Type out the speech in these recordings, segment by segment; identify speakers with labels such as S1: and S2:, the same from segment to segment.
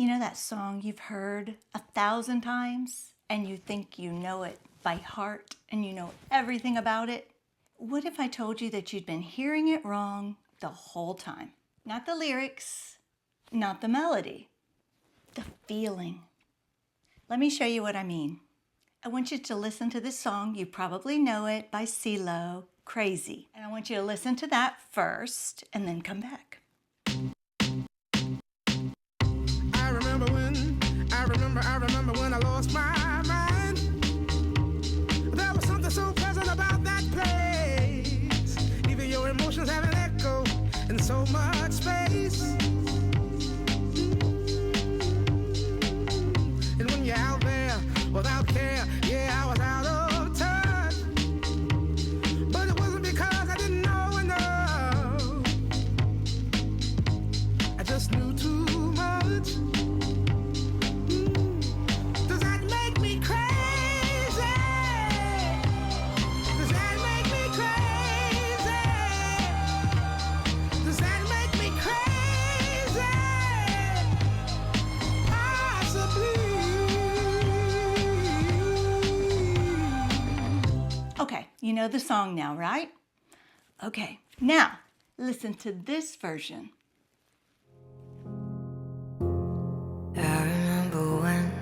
S1: You know that song you've heard 1,000 times and you think you know it by heart and you know everything about it? What if I told you that you'd been hearing it wrong the whole time? Not the lyrics, not the melody, the feeling. Let me show you what I mean. I want you to listen to this song. You probably know it by CeeLo, Crazy. And I want you to listen to that first and then come back.
S2: I remember when I lost my mind. There was something so pleasant about that place. Even your emotions have an echo in so much space. And when you're out there without care, yeah, I was out of touch. But it wasn't because I didn't know enough. I just knew too much.
S1: Okay, you know the song now, right? Okay, now listen to this version.
S3: I remember when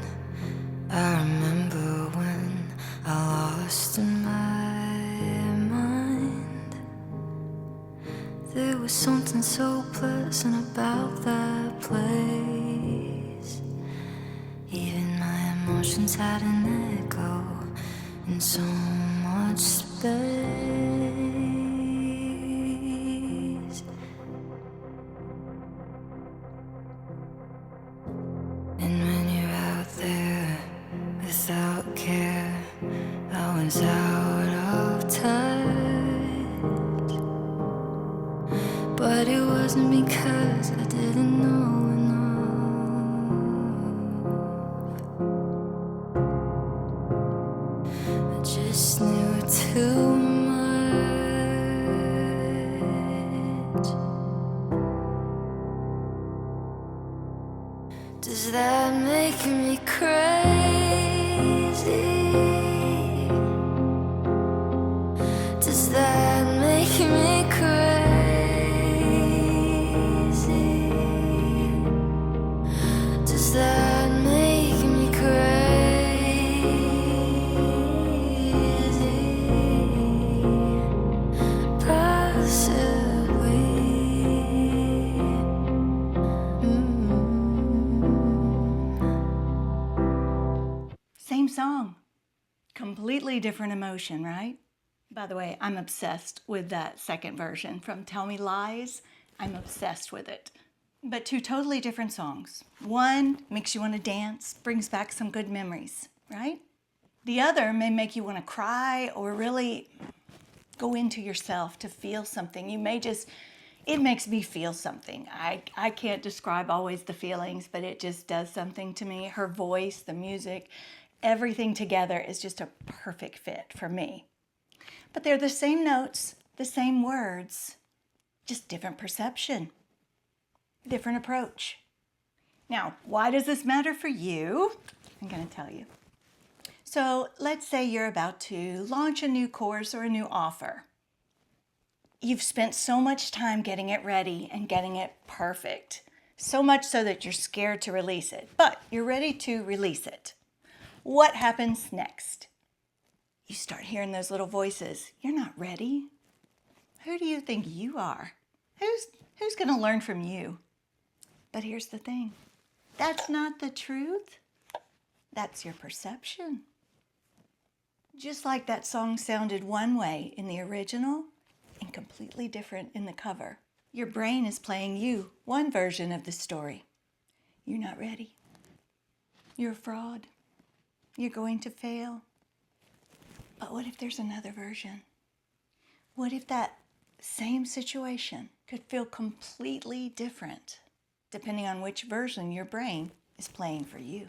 S3: I lost in my mind. There was something so pleasant about that place. Even my emotions had an echo in so much space. And when you're out there without care, I was out of touch. But it wasn't because I didn't know enough. I just knew too much. Does that make me crazy? Does that make me crazy? Does that make me crazy? Possibly.
S1: Same song, completely different emotion, right? By the way, I'm obsessed with that second version from Tell Me Lies. I'm obsessed with it. But two totally different songs. One makes you want to dance, brings back some good memories, right? The other may make you want to cry or really go into yourself to feel something. It makes me feel something. I can't describe always the feelings, but it just does something to me. Her voice, the music, everything together is just a perfect fit for me. But they're the same notes, the same words, just different perception, different approach. Now, why does this matter for you? I'm going to tell you. So let's say you're about to launch a new course or a new offer. You've spent so much time getting it ready and getting it perfect, so much so that you're scared to release it, but you're ready to release it. What happens next? You start hearing those little voices. You're not ready. Who do you think you are? Who's going to learn from you? But here's the thing. That's not the truth. That's your perception. Just like that song sounded one way in the original and completely different in the cover. Your brain is playing you one version of the story. You're not ready. You're a fraud. You're going to fail. But what if there's another version? What if that same situation could feel completely different depending on which version your brain is playing for you?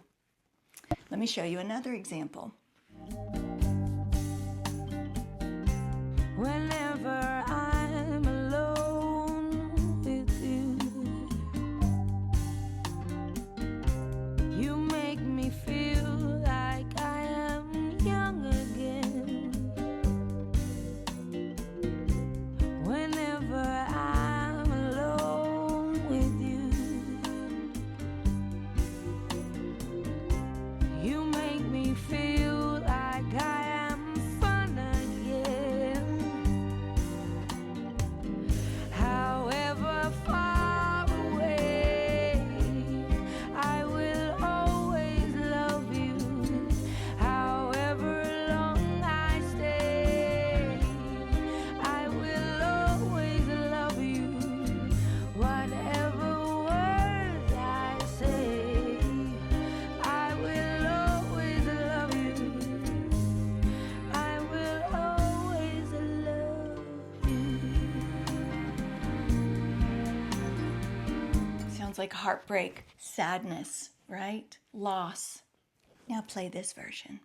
S1: Let me show you another example.
S3: Whenever I'm alone with you,
S1: like heartbreak, sadness, right? Loss. Now play this version.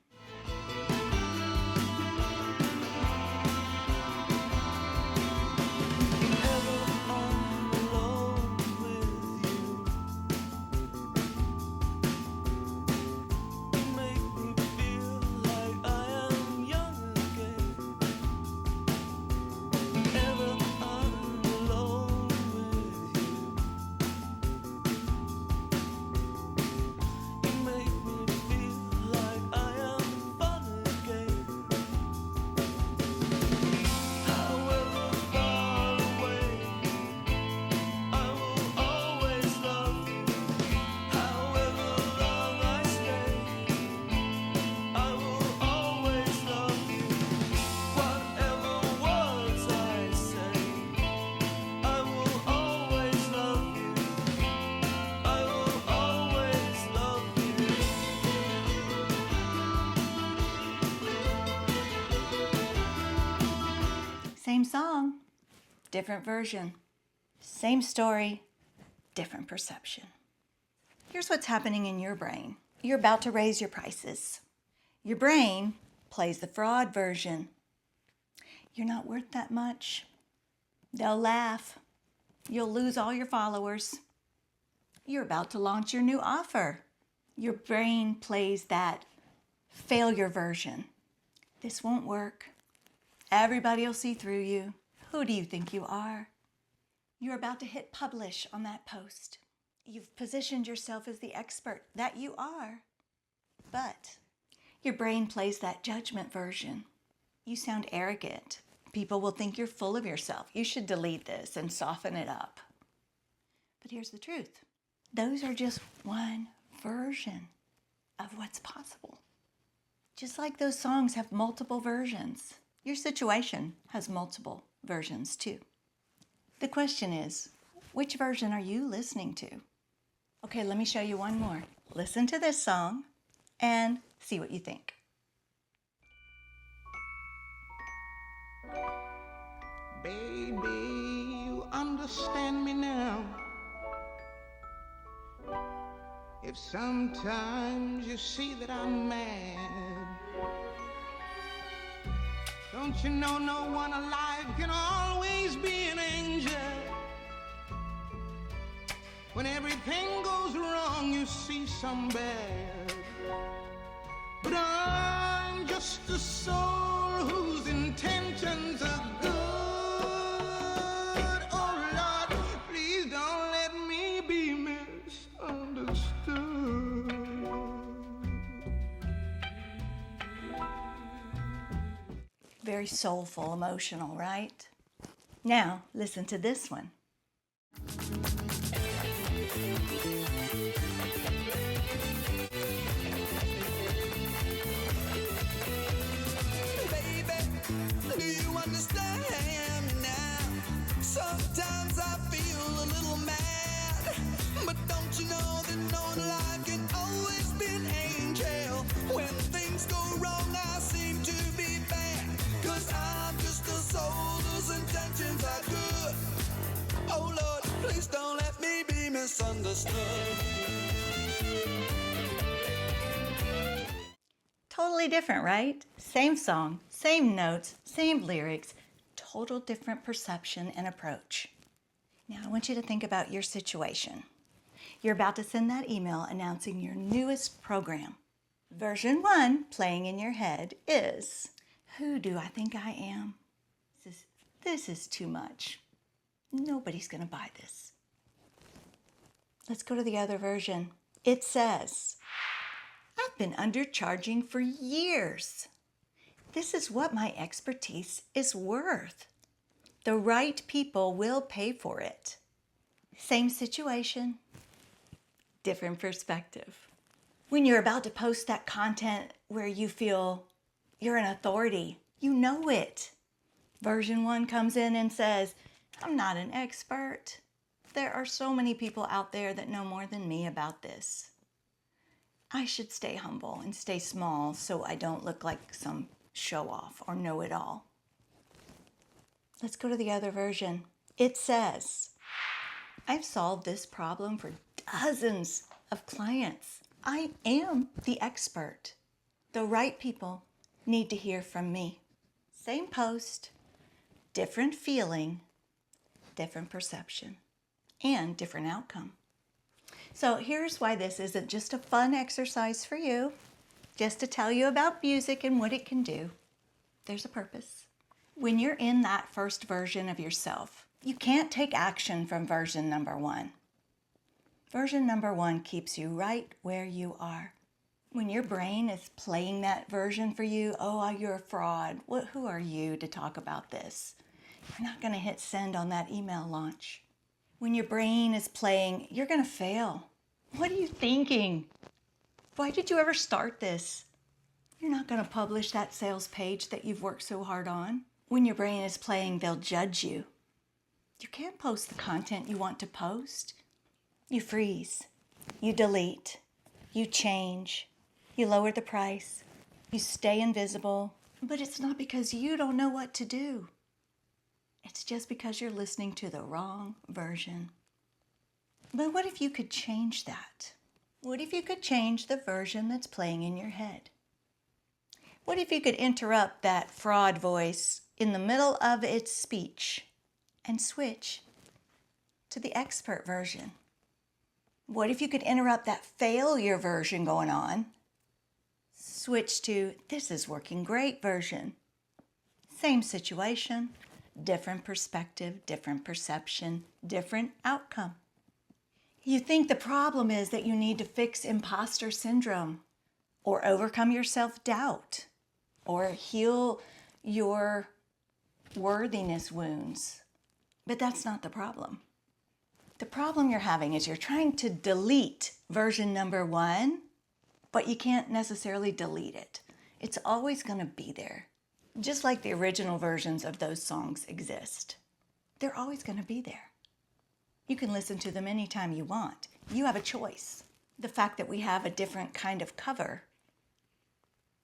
S1: Same song, different version. Same story, different perception. Here's what's happening in your brain. You're about to raise your prices. Your brain plays the fraud version. You're not worth that much. They'll laugh. You'll lose all your followers. You're about to launch your new offer. Your brain plays that failure version. This won't work. Everybody will see through you. Who do you think you are? You're about to hit publish on that post. You've positioned yourself as the expert that you are. But your brain plays that judgment version. You sound arrogant. People will think you're full of yourself. You should delete this and soften it up. But here's the truth. Those are just one version of what's possible. Just like those songs have multiple versions, your situation has multiple versions too. The question is, which version are you listening to? Okay, let me show you one more. Listen to this song and see what you think.
S2: Baby, you understand me now. If sometimes you see that I'm mad, don't you know no one alive can always be an angel? When everything goes wrong, you see some bad. But I'm just a soul whose intentions are good. Oh Lord, please don't let me be misunderstood.
S1: Very soulful, emotional, right? Now, listen to this one.
S4: Baby, do you understand me now? Sometimes I feel a little mad, but don't you know that no one alive can always be an angel? When things go wrong, I seem to be bad, 'cause I'm just a soul whose intentions are good. Oh Lord, please don't let me be misunderstood.
S1: Totally different, right? Same song, same notes, same lyrics, total different perception and approach. Now, I want you to think about your situation. You're about to send that email announcing your newest program. Version 1 playing in your head is, who do I think I am? This is too much. Nobody's going to buy this. Let's go to the other version. It says, I've been undercharging for years. This is what my expertise is worth. The right people will pay for it. Same situation, different perspective. When you're about to post that content where you feel you're an authority, you know it. Version 1 comes in and says, I'm not an expert. There are so many people out there that know more than me about this. I should stay humble and stay small so I don't look like some show-off or know-it-all. Let's go to the other version. It says, I've solved this problem for dozens of clients. I am the expert. The right people need to hear from me. Same post, different feeling, different perception, and different outcome. So here's why this isn't just a fun exercise for you, just to tell you about music and what it can do. There's a purpose. When you're in that first version of yourself, you can't take action from version number 1. Version number 1 keeps you right where you are. When your brain is playing that version for you, oh, you're a fraud. Who are you to talk about this? You're not going to hit send on that email launch. When your brain is playing, you're going to fail. What are you thinking? Why did you ever start this? You're not going to publish that sales page that you've worked so hard on. When your brain is playing, they'll judge you. You can't post the content you want to post. You freeze. You delete. You change. You lower the price. You stay invisible. But it's not because you don't know what to do. It's just because you're listening to the wrong version. But what if you could change that? What if you could change the version that's playing in your head? What if you could interrupt that fraud voice in the middle of its speech and switch to the expert version? What if you could interrupt that failure version going on, switch to this is working great version? Same situation, different perspective, different perception, different outcome. You think the problem is that you need to fix imposter syndrome or overcome your self-doubt or heal your worthiness wounds. But that's not the problem. The problem you're having is you're trying to delete version number 1, but you can't necessarily delete it. It's always going to be there. Just like the original versions of those songs exist. They're always going to be there. You can listen to them anytime you want. You have a choice. The fact that we have a different kind of cover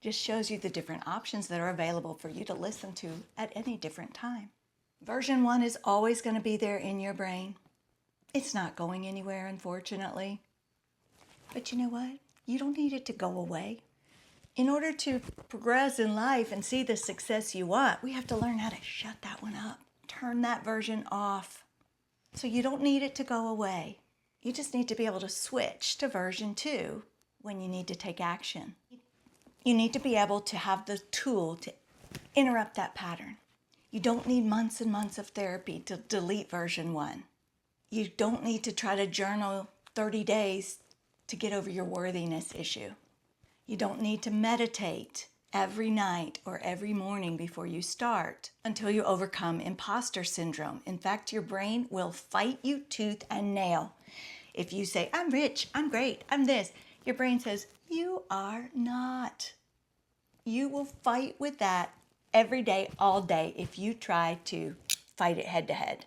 S1: just shows you the different options that are available for you to listen to at any different time. Version 1 is always going to be there in your brain. It's not going anywhere, unfortunately. But you know what? You don't need it to go away. In order to progress in life and see the success you want, we have to learn how to shut that one up. Turn that version off. So you don't need it to go away. You just need to be able to switch to version 2 when you need to take action. You need to be able to have the tool to interrupt that pattern. You don't need months and months of therapy to delete version 1. You don't need to try to journal 30 days to get over your worthiness issue. You don't need to meditate every night or every morning before you start until you overcome imposter syndrome. In fact, your brain will fight you tooth and nail. If you say, I'm rich, I'm great, I'm this, your brain says, you are not. You will fight with that every day, all day, if you try to fight it head to head.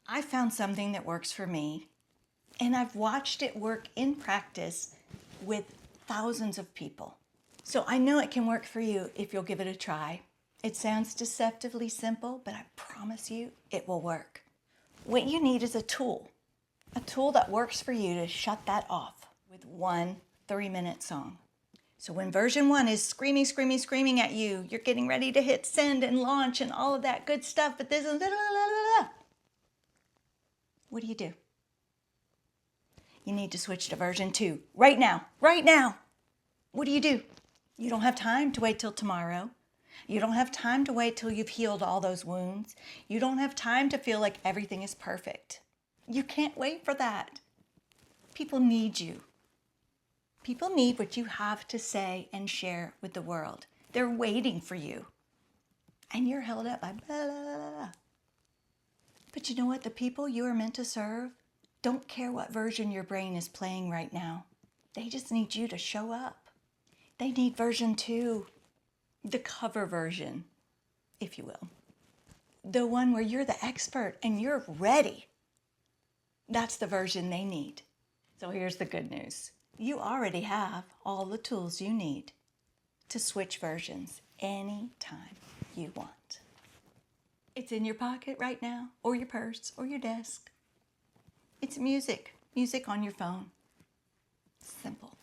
S1: I found something that works for me, and I've watched it work in practice with thousands of people. So I know it can work for you if you'll give it a try. It sounds deceptively simple, but I promise you it will work. What you need is a tool that works for you to shut that off with one 3-minute song. So when version 1 is screaming, screaming, screaming at you, you're getting ready to hit send and launch and all of that good stuff, but this is what do? You need to switch to version 2 right now, right now. What do? You don't have time to wait till tomorrow. You don't have time to wait till you've healed all those wounds. You don't have time to feel like everything is perfect. You can't wait for that. People need you. People need what you have to say and share with the world. They're waiting for you. And you're held up by blah, blah, blah, blah. But you know what? The people you are meant to serve don't care what version your brain is playing right now. They just need you to show up. They need version 2, the cover version, if you will. The one where you're the expert and you're ready. That's the version they need. So here's the good news. You already have all the tools you need to switch versions anytime you want. It's in your pocket right now, or your purse, or your desk. It's music. music on your phone. Simple.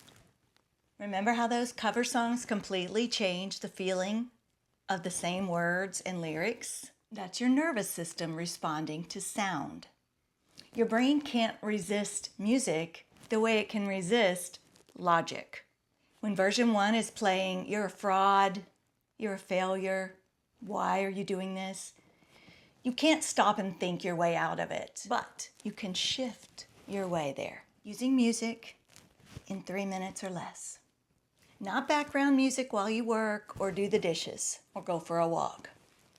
S1: Remember how those cover songs completely change the feeling of the same words and lyrics? That's your nervous system responding to sound. Your brain can't resist music the way it can resist logic. When version 1 is playing, you're a fraud, you're a failure, why are you doing this? You can't stop and think your way out of it, but you can shift your way there using music in 3 minutes or less. Not background music while you work or do the dishes or go for a walk.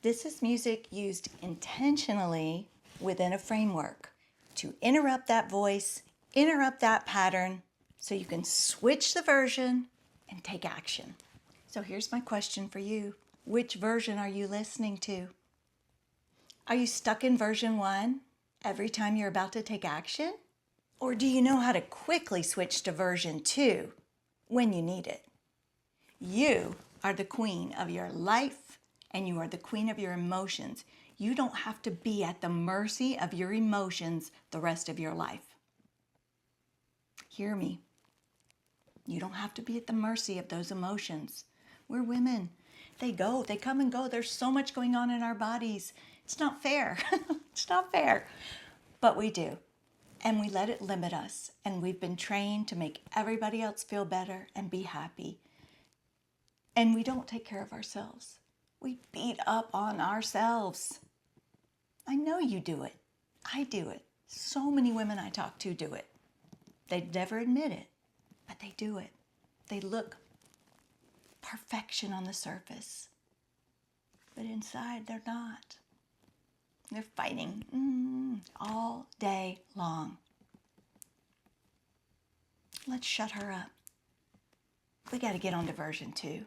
S1: This is music used intentionally within a framework to interrupt that voice, interrupt that pattern, so you can switch the version and take action. So here's my question for you. Which version are you listening to? Are you stuck in version 1 every time you're about to take action? Or do you know how to quickly switch to version 2 when you need it? You are the queen of your life and you are the queen of your emotions. You don't have to be at the mercy of your emotions the rest of your life. Hear me. You don't have to be at the mercy of those emotions. We're women. They come and go. There's so much going on in our bodies. It's not fair. It's not fair. But we do. And we let it limit us. And we've been trained to make everybody else feel better and be happy. And we don't take care of ourselves. We beat up on ourselves. I know you do it. I do it. So many women I talk to do it. They never admit it, but they do it. They look perfection on the surface, but inside they're not. They're fighting all day long. Let's shut her up. We got to get on to version 2.